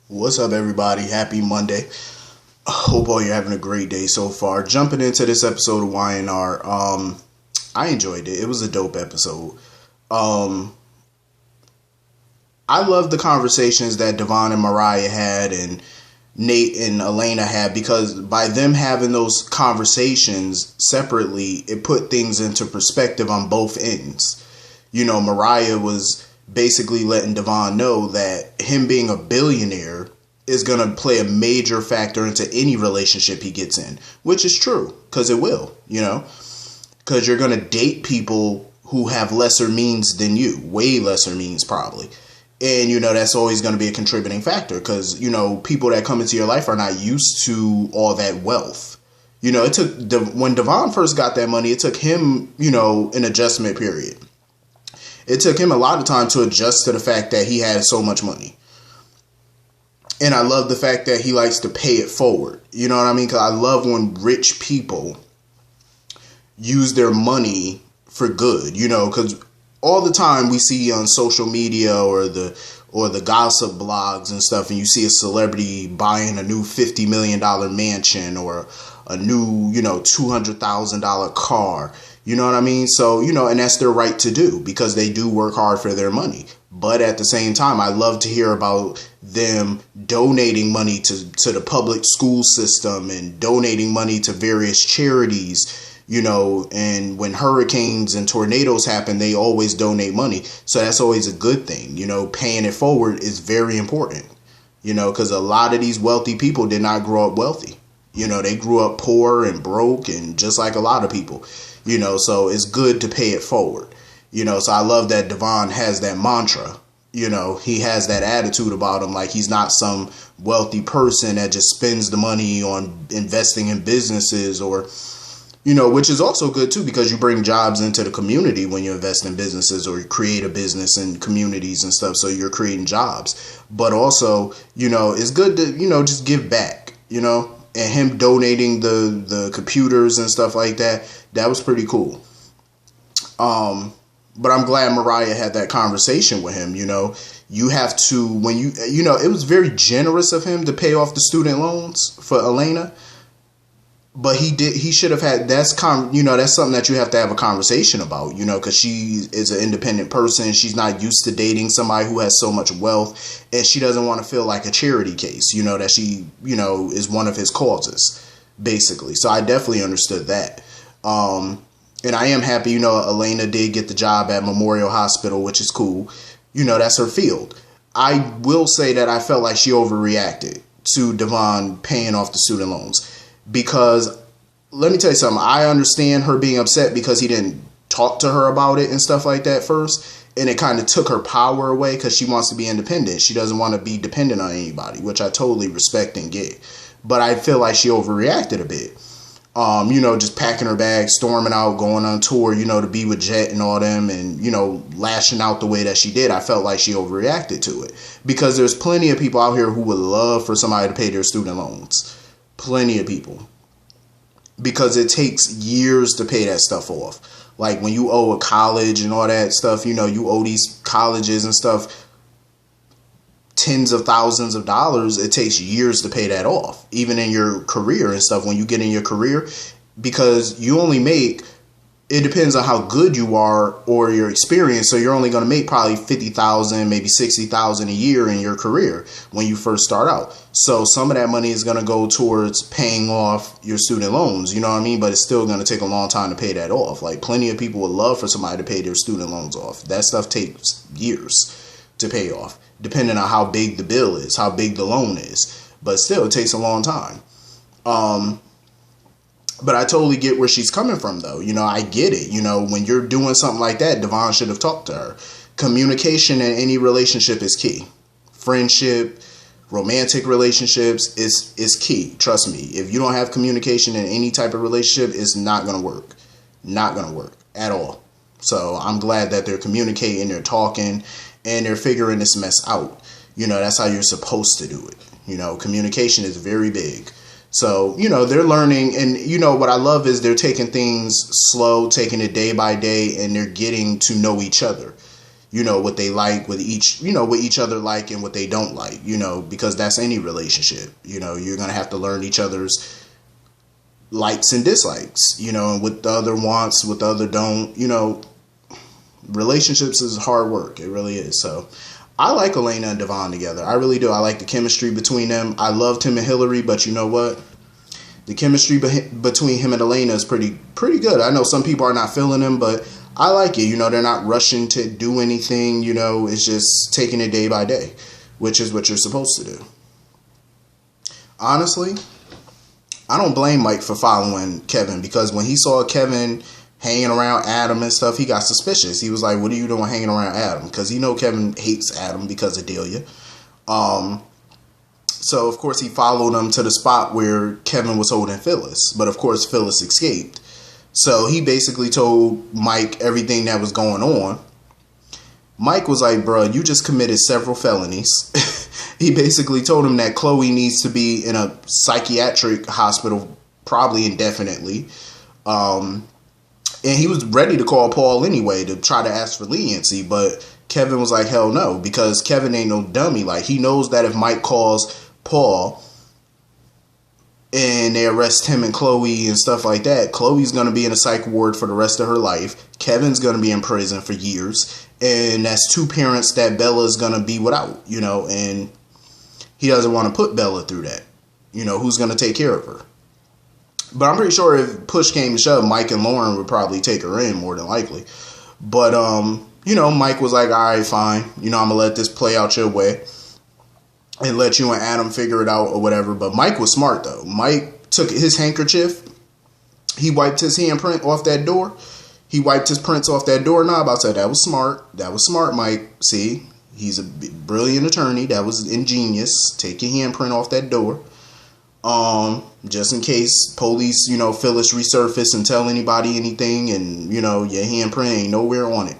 What's up, everybody? Happy Monday. Hope all you're having a great day so far. Jumping into this episode of YNR, I enjoyed it. It was a dope episode. I love the conversations that Devon and Mariah had and Nate and Elena had, because by them having those conversations separately, it put things into perspective on both ends. Mariah was basically letting Devon know that him being a billionaire is going to play a major factor into any relationship he gets in, which is true, because it will, because you're going to date people who have lesser means than you, way lesser means probably. And, that's always going to be a contributing factor because, people that come into your life are not used to all that wealth. It took, when Devon first got that money, it took him, an adjustment period. It took him a lot of time to adjust to the fact that he had so much money. And I love the fact that he likes to pay it forward. You know what I mean? Because I love when rich people use their money for good, because all the time we see on social media or the gossip blogs and stuff, and you see a celebrity buying a new $50 million mansion or a new, $200,000 car. You know what I mean? So, and that's their right to do because they do work hard for their money. But at the same time, I love to hear about them donating money to the public school system and donating money to various charities, and when hurricanes and tornadoes happen, they always donate money. So that's always a good thing. Paying it forward is very important, because a lot of these wealthy people did not grow up wealthy. They grew up poor and broke and just like a lot of people. So it's good to pay it forward. So I love that Devon has that mantra. He has that attitude about him, like he's not some wealthy person that just spends the money on investing in businesses or, which is also good too, because you bring jobs into the community when you invest in businesses or you create a business in communities and stuff. So you're creating jobs, but also, it's good to, just give back, and him donating the computers and stuff like that. That was pretty cool. But I'm glad Mariah had that conversation with him. You have to, when it was very generous of him to pay off the student loans for Elena. But he should have had, that's something that you have to have a conversation about, because she is an independent person. She's not used to dating somebody who has so much wealth, and she doesn't want to feel like a charity case, that she, is one of his causes, basically. So I definitely understood that. And I am happy, Elena did get the job at Memorial Hospital, which is cool. That's her field. I will say that I felt like she overreacted to Devon paying off the student loans. Because, let me tell you something, I understand her being upset because he didn't talk to her about it and stuff like that first. And it kind of took her power away because she wants to be independent. She doesn't want to be dependent on anybody, which I totally respect and get. But I feel like she overreacted a bit. Just packing her bag, storming out, going on tour, to be with Jet and all them and, lashing out the way that she did. I felt like she overreacted to it because there's plenty of people out here who would love for somebody to pay their student loans. Plenty of people. Because it takes years to pay that stuff off. Like when you owe a college and all that stuff, you owe these colleges and stuff tens of thousands of dollars. It takes years to pay that off. Even in your career and stuff, when you get in your career, because you only make, it depends on how good you are or your experience. So you're only going to make probably $50,000, maybe $60,000 a year in your career when you first start out. So some of that money is going to go towards paying off your student loans. You know what I mean? But it's still going to take a long time to pay that off. Like plenty of people would love for somebody to pay their student loans off. That stuff takes years to pay off, depending on how big the bill is, how big the loan is. But still, it takes a long time. But I totally get where she's coming from, though. I get it. When you're doing something like that, Devon should have talked to her. Communication in any relationship is key. Friendship, romantic relationships is key. Trust me. If you don't have communication in any type of relationship, it's not going to work. Not going to work at all. So I'm glad that they're communicating, they're talking, and they're figuring this mess out. That's how you're supposed to do it. Communication is very big. So, they're learning, and, what I love is they're taking things slow, taking it day by day, and they're getting to know each other. what they like with what each other like and what they don't like, because that's any relationship. You're going to have to learn each other's likes and dislikes, and what the other wants, what the other don't, relationships is hard work. It really is. So I like Elena and Devon together. I really do. I like the chemistry between them. I loved him and Hillary, but you know what? The chemistry between him and Elena is pretty good. I know some people are not feeling him, but I like it. They're not rushing to do anything. It's just taking it day by day, which is what you're supposed to do. Honestly, I don't blame Mike for following Kevin, because when he saw Kevin hanging around Adam and stuff, he got suspicious. He was like, what are you doing hanging around Adam? Because Kevin hates Adam because of Delia. So, of course, he followed him to the spot where Kevin was holding Phyllis. But, of course, Phyllis escaped. So, he basically told Mike everything that was going on. Mike was like, bro, you just committed several felonies. He basically told him that Chloe needs to be in a psychiatric hospital, probably indefinitely. And he was ready to call Paul anyway to try to ask for leniency. But Kevin was like, hell no, because Kevin ain't no dummy. Like, he knows that if Mike calls Paul and they arrest him and Chloe and stuff like that, Chloe's going to be in a psych ward for the rest of her life. Kevin's going to be in prison for years. And that's two parents that Bella's going to be without, and he doesn't want to put Bella through that. Who's going to take care of her? But I'm pretty sure if push came to shove, Mike and Lauren would probably take her in more than likely. But, Mike was like, all right, fine. I'm going to let this play out your way and let you and Adam figure it out or whatever. But Mike was smart, though. Mike took his handkerchief. He wiped his handprint off that door. He wiped his prints off that doorknob. I said, that was smart. That was smart, Mike. See, he's a brilliant attorney. That was ingenious. Take your handprint off that door. Just in case police, Phyllis resurface and tell anybody anything and, your handprint ain't nowhere on it.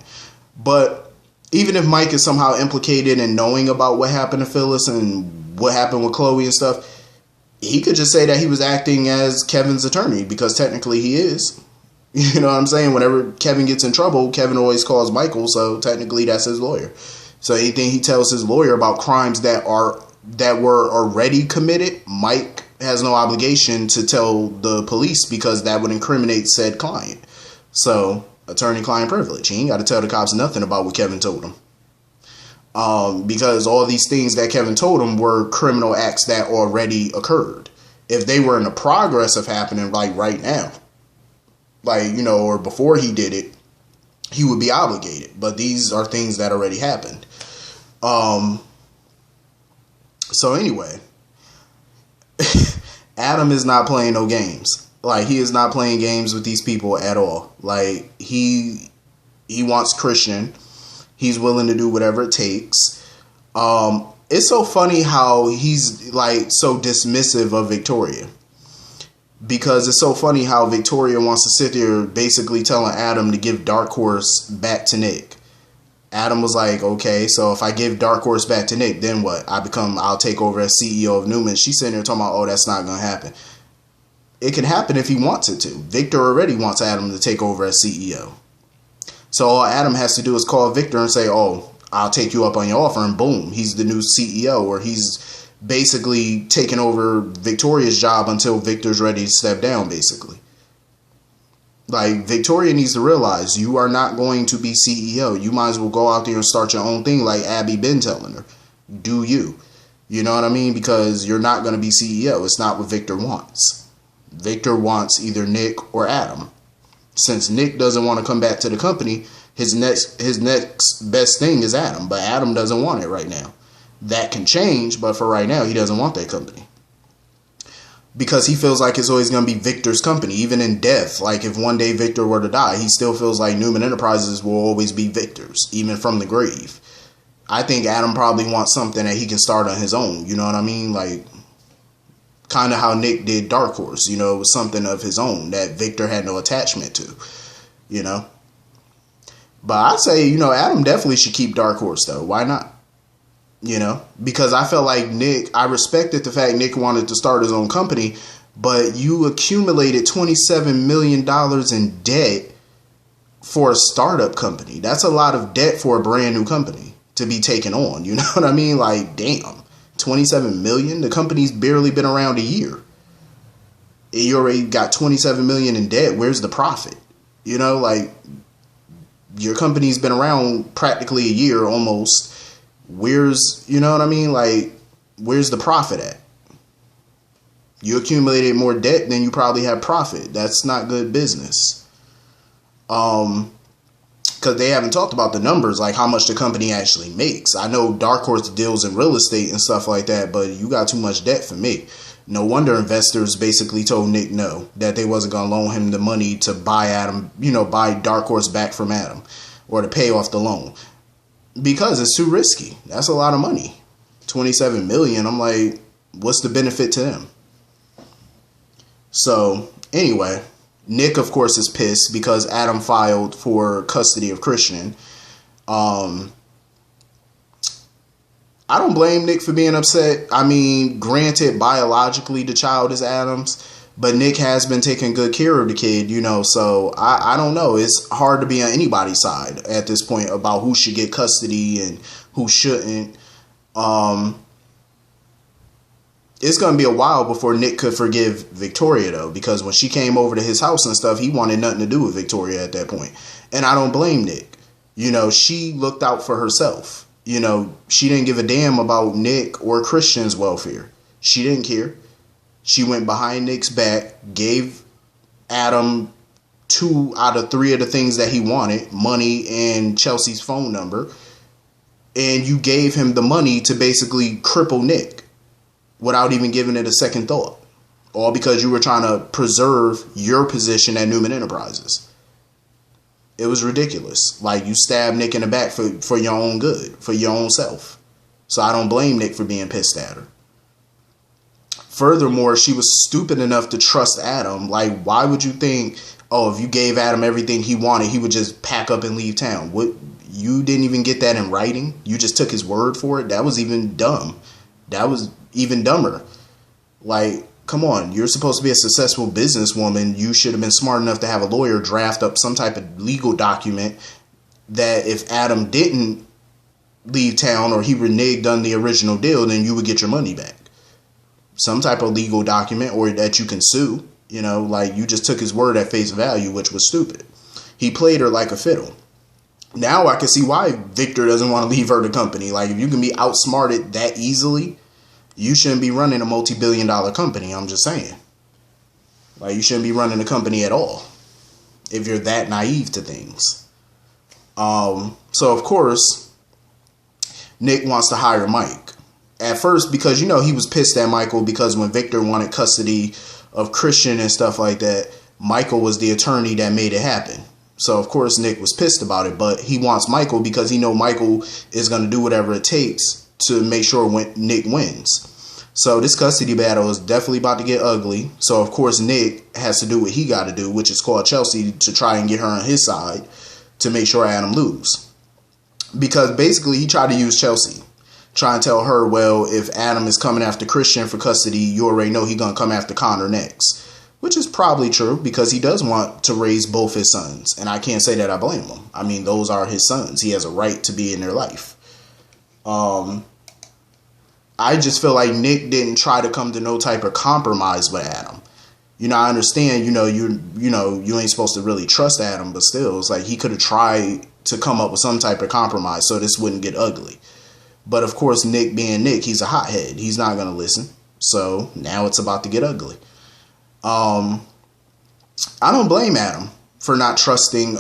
But even if Mike is somehow implicated in knowing about what happened to Phyllis and what happened with Chloe and stuff, he could just say that he was acting as Kevin's attorney, because technically he is. You know what I'm saying? Whenever Kevin gets in trouble, Kevin always calls Michael, so technically that's his lawyer. So anything he tells his lawyer about crimes that were already committed, Mike has no obligation to tell the police, because that would incriminate said client. So, attorney-client privilege. He ain't got to tell the cops nothing about what Kevin told him. Because all these things that Kevin told him were criminal acts that already occurred. If they were in the progress of happening, like right now, or before he did it, he would be obligated. But these are things that already happened. So anyway, Adam is not playing no games. He is not playing games with these people at all. He wants Christian. He's willing to do whatever it takes. It's so funny how he's so dismissive of Victoria. Because it's so funny how Victoria wants to sit there basically telling Adam to give Dark Horse back to Nick. Adam was like, okay, so if I give Dark Horse back to Nick, then what? I'll take over as CEO of Newman. She's sitting there talking about, oh, that's not going to happen. It can happen if he wants it to. Victor already wants Adam to take over as CEO. So all Adam has to do is call Victor and say, oh, I'll take you up on your offer, and boom, he's the new CEO, or he's basically taking over Victoria's job until Victor's ready to step down, basically. Victoria needs to realize you are not going to be CEO. You might as well go out there and start your own thing like Abby been telling her. Do you. You know what I mean? Because you're not going to be CEO. It's not what Victor wants. Victor wants either Nick or Adam. Since Nick doesn't want to come back to the company, his next best thing is Adam. But Adam doesn't want it right now. That can change, but for right now, he doesn't want that company. Because he feels like it's always going to be Victor's company, even in death. If one day Victor were to die, he still feels like Newman Enterprises will always be Victor's, even from the grave. I think Adam probably wants something that he can start on his own, you know what I mean? Kind of how Nick did Dark Horse, it was something of his own that Victor had no attachment to, But I'd say, Adam definitely should keep Dark Horse, though. Why not? Because I felt like I respected the fact Nick wanted to start his own company, but you accumulated $27 million in debt for a startup company. That's a lot of debt for a brand new company to be taken on. You know what I mean? Like, damn, 27 million. The company's barely been around a year. You already got 27 million in debt. Where's the profit? You know, like, your company's been around practically a year almost. Where's, you know what I mean? Like, where's the profit at? You accumulated more debt than you probably have profit. That's not good business. Because they haven't talked about the numbers, like how much the company actually makes. I know Dark Horse deals in real estate and stuff like that, but you got too much debt for me. No wonder investors basically told Nick no, that they wasn't going to loan him the money to buy Adam, you know, buy Dark Horse back from Adam, or to pay off the loan, because it's too risky. That's a lot of money. 27 million. I'm like, what's the benefit to them? So anyway, Nick, of course, is pissed because Adam filed for custody of Christian. I don't blame Nick for being upset. I mean, granted, biologically the child is Adam's, but Nick has been taking good care of the kid, you know, so I don't know. It's hard to be on anybody's side at this point about who should get custody and who shouldn't. It's going to be a while before Nick could forgive Victoria, though, because when she came over to his house and stuff, he wanted nothing to do with Victoria at that point. And I don't blame Nick. You know, she looked out for herself. You know, she didn't give a damn about Nick or Christian's welfare. She didn't care. She went behind Nick's back, gave Adam 2 out of 3 of the things that he wanted, money and Chelsea's phone number. And you gave him the money to basically cripple Nick without even giving it a second thought. All because you were trying to preserve your position at Newman Enterprises. It was ridiculous. Like, you stabbed Nick in the back for your own good, for your own self. So I don't blame Nick for being pissed at her. Furthermore, she was stupid enough to trust Adam. Like, why would you think, oh, if you gave Adam everything he wanted, he would just pack up and leave town? What? You didn't even get that in writing? You just took his word for it? That was even dumb. That was even dumber. Like, come on, you're supposed to be a successful businesswoman. You should have been smart enough to have a lawyer draft up some type of legal document that if Adam didn't leave town or he reneged on the original deal, then you would get your money back. Some type of legal document, or that you can sue. You know, like, you just took his word at face value, which was stupid. He played her like a fiddle. Now I can see why Victor doesn't want to leave her the company. Like, if you can be outsmarted that easily, you shouldn't be running a multi-billion-dollar company. I'm just saying. Like, you shouldn't be running a company at all if you're that naive to things. So, of course, Nick wants to hire Mike. At first, because, you know, he was pissed at Michael because when Victor wanted custody of Christian and stuff like that, Michael was the attorney that made it happen. So, of course, Nick was pissed about it, but he wants Michael because he know Michael is going to do whatever it takes to make sure Nick wins. So this custody battle is definitely about to get ugly. So, of course, Nick has to do what he got to do, which is call Chelsea to try and get her on his side to make sure Adam lose. Because basically he tried to use Chelsea. Try and tell her, well, if Adam is coming after Christian for custody, you already know he's going to come after Connor next. Which is probably true because he does want to raise both his sons. And I can't say that I blame him. I mean, those are his sons. He has a right to be in their life. I just feel like Nick didn't try to come to no type of compromise with Adam. You know, I understand, you ain't supposed to really trust Adam, but still, it's like he could have tried to come up with some type of compromise so this wouldn't get ugly. But of course, Nick being Nick, he's a hothead. He's not going to listen. So now it's about to get ugly. I don't blame Adam for not trusting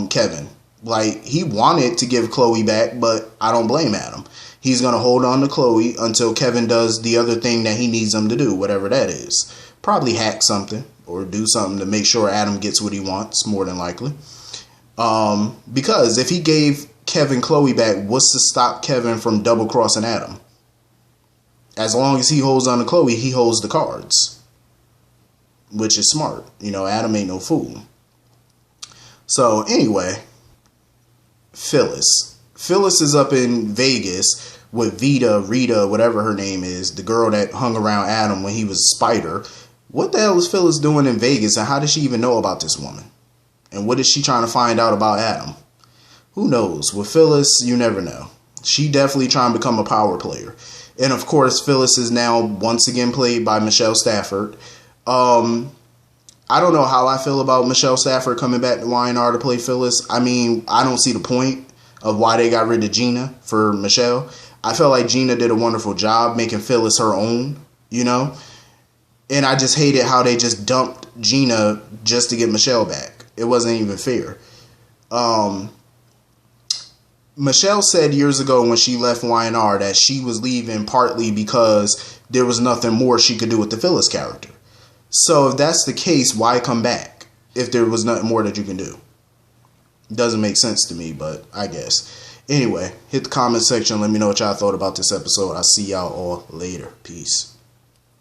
Kevin. Like, he wanted to give Chloe back, but I don't blame Adam. He's going to hold on to Chloe until Kevin does the other thing that he needs him to do, whatever that is. Probably hack something or do something to make sure Adam gets what he wants, more than likely. Because if he gave Kevin Chloe back, what's to stop Kevin from double-crossing Adam? As long as he holds on to Chloe, he holds the cards. Which is smart. You know, Adam ain't no fool. So, anyway, Phyllis. Phyllis is up in Vegas with Rita, whatever her name is, the girl that hung around Adam when he was a spider. What the hell is Phyllis doing in Vegas, and how does she even know about this woman? And what is she trying to find out about Adam? Who knows? With Phyllis, you never know. She definitely trying to become a power player. And of course, Phyllis is now once again played by Michelle Stafford. I don't know how I feel about Michelle Stafford coming back to YNR to play Phyllis. I mean, I don't see the point of why they got rid of Gina for Michelle. I felt like Gina did a wonderful job making Phyllis her own, you know? And I just hated how they just dumped Gina just to get Michelle back. It wasn't even fair. Michelle said years ago when she left YNR that she was leaving partly because there was nothing more she could do with the Phyllis character. So if that's the case, why come back if there was nothing more that you can do? Doesn't make sense to me, but I guess. Anyway, hit the comment section. Let me know what y'all thought about this episode. I'll see y'all all later. Peace.